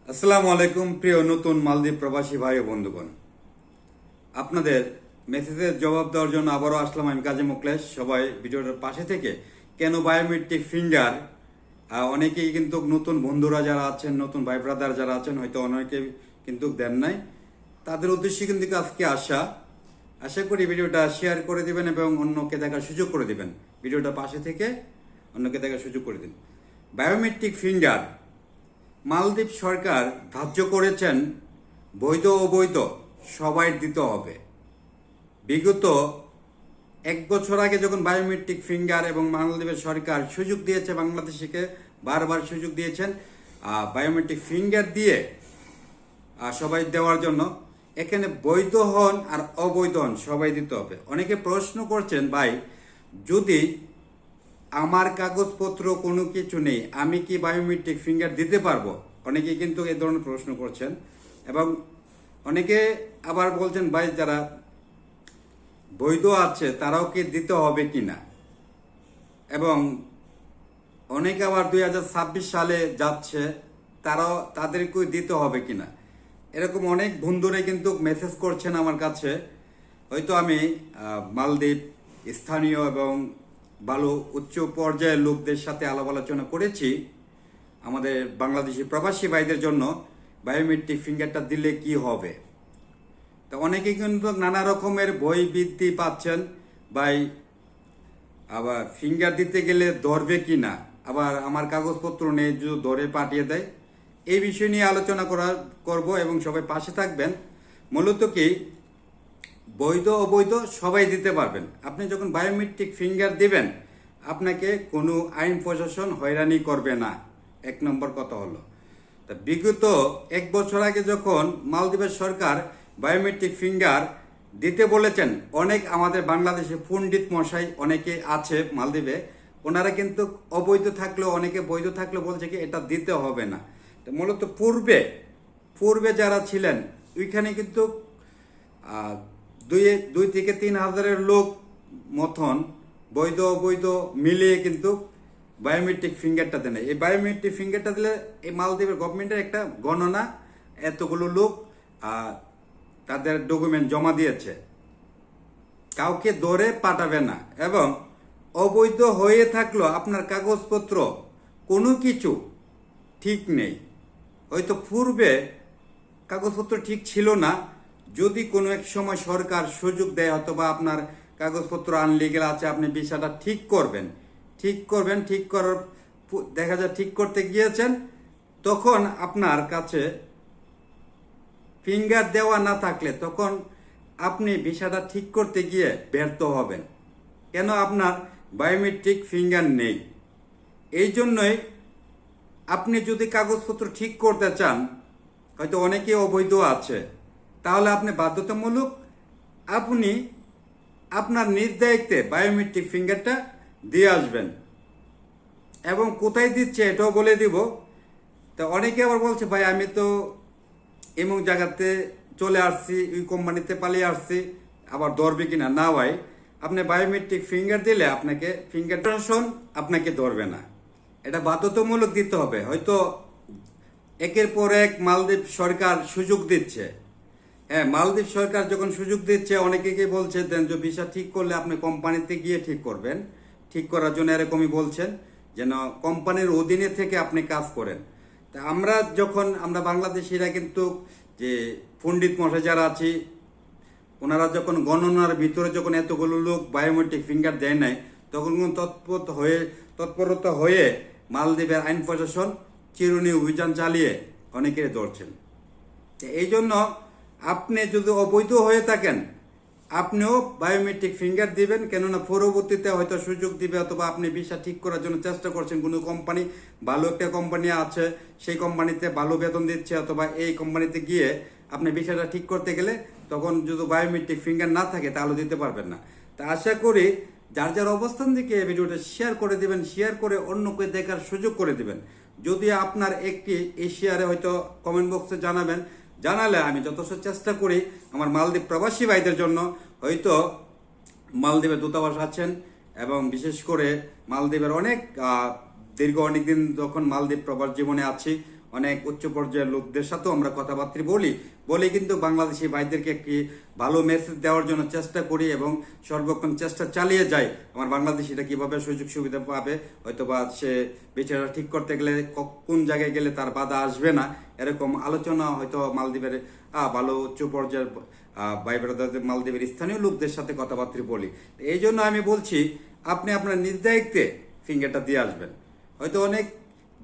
আসসালামু আলাইকুম প্রিয় নতুন মালদ্বীপ প্রবাসী ভাই ও বন্ধুগণ, আপনাদের মেসেজের জবাব দেওয়ার জন্য আবারও আসলাম আমি কাজী মুকলেশ। সবাই ভিডিওটার পাশে থেকে কেন বায়োমেট্রিক ফিঙ্গার, অনেকেই কিন্তু নতুন বন্ধুরা যারা আছেন, নতুন ভাই ব্রাদার যারা আছেন, হয়তো অনেকে কিন্তু দেন নাই, তাদের উদ্দেশ্যে কিন্তু আজকে আশা করি ভিডিওটা শেয়ার করে দিবেন এবং অন্যকে দেখার সুযোগ করে দিবেন। ভিডিওটা পাশে থেকে অন্যকে দেখার সুযোগ করে দিন। বায়োমেট্রিক ফিঙ্গার মালদ্বীপ সরকার ধার্য করেছেন বৈধ অবৈধ সবাই দিতে হবে। বিগত 1 বছর আগে যখন বায়োমেট্রিক ফিঙ্গার এবং মালদ্বীপের সরকার সুযোগ দিয়েছে, বাংলাদেশিকে বারবার সুযোগ দিয়েছেন বায়োমেট্রিক ফিঙ্গার দিয়ে সবাই দেওয়ার জন্য, এখানে বৈধ হন আর অবৈধ হন সবাই দিতে হবে। অনেকে প্রশ্ন করছেন, ভাই যদি আমার কাগজপত্র কোনো কিছু নেই, আমি কি বায়োমেট্রিক ফিঙ্গার দিতে পারবো? অনেকে কিন্তু এই ধরনের প্রশ্ন করছেন এবং অনেকে আবার বলছেন, ভাই যারা বৈধ আছে তারাও কি দিতে হবে কিনা, এবং অনেকে আবার 2026 সালে যাচ্ছে, তাদেরকেও দিতে হবে কিনা, এরকম অনেক বন্ধুরা কিন্তু মেসেজ করছেন আমার কাছে। হয়তো আমি মালদ্বীপ স্থানীয় এবং ভালো উচ্চ পর্যায়ের লোকদের সাথে আলাপ আলোচনা করেছি আমাদের বাংলাদেশি প্রবাসী ভাইদের জন্য বায়োমেট্রিক ফিঙ্গারটা দিলে কি হবে। তো অনেকে কিন্তু নানা রকমের বই বৃদ্ধি পাচ্ছেন, ভাই আবার ফিঙ্গার দিতে গেলে ধরবে কি না, আবার আমার কাগজপত্র নেই যদি ধরে পাঠিয়ে দেয়। এই বিষয় নিয়ে আলোচনা করব এবং সবাই পাশে থাকবেন। মূলত কি বৈধ অবৈধ সবাই দিতে পারবেন। আপনি যখন বায়োমেট্রিক ফিঙ্গার দিবেন, আপনাকে কোনো আইন প্রশাসন হয়রানি করবে না। 1 নম্বর কথা হলো, তা বিগত 1 বছর আগে যখন মালদ্বীপের সরকার বায়োমেট্রিক ফিঙ্গার দিতে বলেছেন, অনেক আমাদের বাংলাদেশে পণ্ডিত মশাই অনেকে আছে মালদ্বীপে, ওনারা কিন্তু অবৈধ থাকলেও অনেকে বৈধ থাকলেও বলছে কি এটা দিতে হবে না। তো মূলত পূর্বে যারা ছিলেন ওইখানে কিন্তু 2 থেকে 3 হাজারের লোক মতন বৈধ অবৈধ মিলিয়ে কিন্তু বায়োমেট্রিক ফিঙ্গারটা দেন। এই বায়োমেট্রিক ফিঙ্গারটা দিলে এই মালদ্বীপের গভর্নমেন্টের একটা গণনা, এতগুলো লোক তাদের ডকুমেন্ট জমা দিয়েছে, কাউকে ধরে পাঠাবে না। এবং অবৈধ হয়ে থাকলেও আপনার কাগজপত্র কোনো কিছু ঠিক নেই, হয়তো পূর্বে কাগজপত্র ঠিক ছিল না, যদি কোনো এক সময় সরকার সুযোগ দেয় অথবা আপনার কাগজপত্র আনলিগেল আছে, আপনি বিষয়টা ঠিক করবেন, ঠিক করার দেখা যায় ঠিক করতে গিয়েছেন, তখন আপনার কাছে ফিঙ্গার দেওয়া না থাকলে তখন আপনি ভিসাটা ঠিক করতে গিয়ে ব্যর্থ হবেন। কেন? আপনার বায়োমেট্রিক ফিঙ্গার নেই। এই জন্যই আপনি যদি কাগজপত্র ঠিক করতে চান, হয়তো অনেকে অবৈধ আছে, তাহলে আপনি বাধ্যতামূলক আপনি আপনার নিজ দায়িত্বে বায়োমেট্রিক ফিঙ্গারটা দিয়ে আসবেন। এবং কোথায় দিচ্ছে এটাও বলে দিব। তো অনেকে আবার বলছে, ভাই আমি তো এমন জায়গাতে চলে আসছি, ওই কোম্পানিতে পালিয়ে আসছি, আবার ধরবে কিনা। না ভাই, আপনি বায়োমেট্রিক ফিঙ্গার দিলে আপনাকে ফিঙ্গার ট্রান্সফার আপনাকে ধরবে না, এটা বাধ্যতামূলক দিতে হবে। হয়তো একের পর এক মালদ্বীপ সরকার সুযোগ দিচ্ছে। হ্যাঁ, মালদ্বীপ সরকার যখন সুযোগ দিচ্ছে, অনেকে বলছে দেন যে ভিসা ঠিক করলে আপনি কোম্পানিতে গিয়ে ঠিক করবেন, ঠিক করার জন্য এরকমই বলছেন, যেন কোম্পানির অধীনে থেকে আপনি কাজ করেন। তা আমরা বাংলাদেশিরা কিন্তু যে পণ্ডিত মশাই যারা আছি, ওনারা যখন গণনার ভিতরে যখন এতগুলো লোক বায়োমেট্রিক ফিঙ্গার দেয় নাই, তখন তৎপরতা হয়ে মালদ্বীপের আইন প্রশাসন চিরুনি অভিযান চালিয়ে অনেকেই ধরছেন। এই জন্য আপনি যদি অবৈধ হয়ে থাকেন, আপনিও বায়োমেট্রিক ফিঙ্গার দিবেন, কেননা পরবর্তীতে হয়তো সুযোগ দিবে, অথবা আপনি ভিসা ঠিক করার জন্য চেষ্টা করছেন, কোনো কোম্পানি ভালো একটা কোম্পানি আছে, সেই কোম্পানিতে ভালো বেতন দিচ্ছে, অথবা এই কোম্পানিতে গিয়ে আপনি ভিসাটা ঠিক করতে গেলে তখন যদি বায়োমেট্রিক ফিঙ্গার না থাকে তাহলে দিতে পারবেন না। তা আশা করি যার অবস্থান থেকে এই ভিডিওটা শেয়ার করে দিবেন, শেয়ার করে অন্যকে দেখার সুযোগ করে দিবেন। যদি আপনার একটি এই শেয়ারে হয়তো কমেন্ট বক্সে জানালে আমি যথেষ্ট চেষ্টা করি আমার মালদ্বীপ প্রবাসী ভাইদের জন্য। হয়তো মালদ্বীপের দূতাবাস আছেন এবং বিশেষ করে মালদ্বীপের অনেক অনেকদিন যখন মালদ্বীপ প্রবাস জীবনে আছি, অনেক উচ্চ পর্যায়ের লোকদের সাথেও আমরা কথাবার্তা বলি কিন্তু বাংলাদেশি ভাইদেরকে একটি ভালো মেসেজ দেওয়ার জন্য চেষ্টা করি এবং সর্বক্ষণ চেষ্টা চালিয়ে যাই আমার বাংলাদেশিরা কিভাবে সুযোগ সুবিধা পাবে, হয়তোবা সে বিচারা ঠিক করতে গেলে কোন জায়গায় গেলে তার বাধা আসবে না, এরকম আলোচনা হয়তো মালদ্বীপের ভালো উচ্চ পর্যায়ের ভাই ব্রাদারদের মালদ্বীপের স্থানীয় লোকদের সাথে কথাবার্তা বলি। এই জন্য আমি বলছি আপনি আপনার নিজ দায়িত্বে ফিঙ্গারটা দিয়ে আসবেন। হয়তো অনেক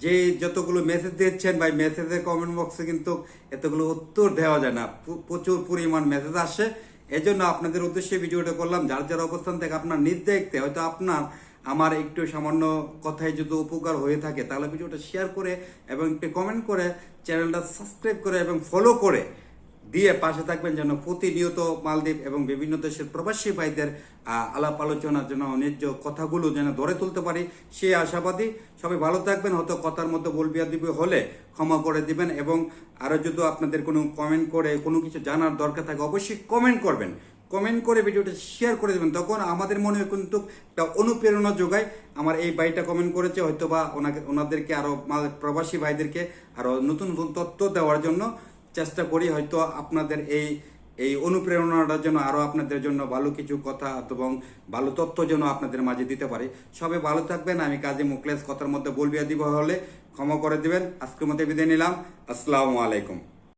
যে যতগুলো মেসেজ দিচ্ছেন ভাই, মেসেজের কমেন্ট বক্সে কিন্তু এতগুলো উত্তর দেওয়া যায় না, প্রচুর পরিমাণ মেসেজ আসে। এই জন্য আপনাদের উদ্দেশ্যে ভিডিওটা করলাম। যার যার অবস্থান থেকে আপনার নিজ দায়িত্বে হয়তো আপনার আমার একটু সামান্য কথায় যদি উপকার হয়ে থাকে তাহলে ভিডিওটা শেয়ার করে এবং একটু কমেন্ট করে চ্যানেলটা সাবস্ক্রাইব করে এবং ফলো করে দিয়ে পাশে থাকবেন, যেন প্রতিনিয়ত মালদ্বীপ এবং বিভিন্ন দেশের প্রবাসী ভাইদের আলাপ আলোচনার জন্য ন্যায্য কথাগুলো যেন ধরে তুলতে পারি সে আশাবাদী। সবাই ভালো থাকবেন। হয়তো কথার মধ্যে বলবিয়া দিবে হলে ক্ষমা করে দিবেন এবং আরও যদি আপনাদের কোনো কমেন্ট করে কোনো কিছু জানার দরকার থাকে অবশ্যই কমেন্ট করবেন, কমেন্ট করে ভিডিওটা শেয়ার করে দেবেন। তখন আমাদের মনে কিন্তু একটা অনুপ্রেরণা যোগায়। আমার এই ভাইটা কমেন্ট করেছে, হয়তো বা ওনাদেরকে আরও প্রবাসী ভাইদেরকে আরও নতুন নতুন তথ্য দেওয়ার জন্য চেষ্টা করি। হয়তো আপনাদের এই অনুপ্রেরণাটার জন্য আরও আপনাদের জন্য ভালো কিছু কথা এবং ভালো তথ্য যেন আপনাদের মাঝে দিতে পারি। সবাই ভালো থাকবেন। আমি কাজী মুখলেস কথার মধ্যে বলবিয়া দিব হলে ক্ষমা করে দিবেন। আজকের মধ্যে বিদায় নিলাম। আসসালামু আলাইকুম।